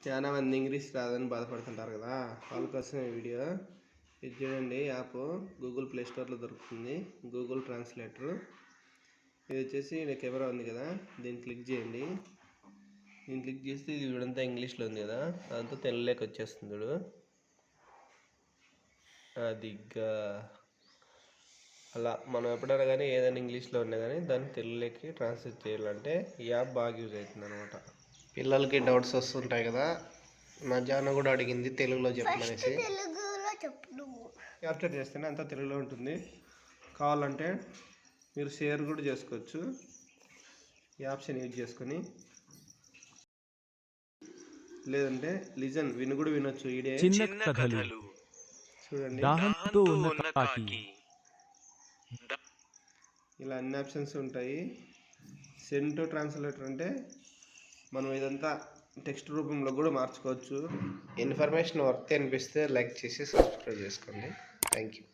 చాలా మంది ఇంగ్లీష్ రాదని బాధపడుతుంటారు కదా, వాళ్ళ కోసం ఈ వీడియో. ఇది చూడండి, యాప్ గూగుల్ ప్లే స్టోర్లో దొరుకుతుంది, గూగుల్ ట్రాన్స్లేటర్. ఇది వచ్చేసి కెమెరా ఉంది కదా, దీన్ని క్లిక్ చేయండి. దీన్ని క్లిక్ చేస్తే ఇది ఇదంతా ఇంగ్లీష్లో ఉంది కదా, అదంతా తెలుగులోకి వచ్చేస్తుంది చూడు. అదిగా అలా మనం ఎప్పుడైనా కానీ ఏదైనా ఇంగ్లీష్లో ఉన్నా కానీ దాన్ని తెలుగులోకి ట్రాన్స్లేట్ చేయాలంటే ఈ యాప్ బాగా యూజ్ అవుతుంది అనమాట. పిల్లలకి డౌట్స్ వస్తుంటాయి కదా, నా జాన కూడా అడిగింది తెలుగులో చెప్పమనేసి. క్యాప్చర్ చేస్తేనే అంతా తెలుగులో ఉంటుంది. కావాలంటే మీరు షేర్ కూడా చేసుకోవచ్చు ఈ ఆప్షన్ యూజ్ చేసుకొని. లేదంటే లిజన్ విను కూడా వినొచ్చు. ఈడే చూడండి, ఇలా అన్ని ఆప్షన్స్ ఉంటాయి. సెండ్ టు ట్రాన్స్లేటర్ అంటే మనం ఇదంతా టెక్స్ట్ రూపంలో కూడా మార్చుకోవచ్చు. ఇన్ఫర్మేషన్ వర్త్ అనిపిస్తే లైక్ చేసి సబ్స్క్రైబ్ చేసుకోండి. Thank you.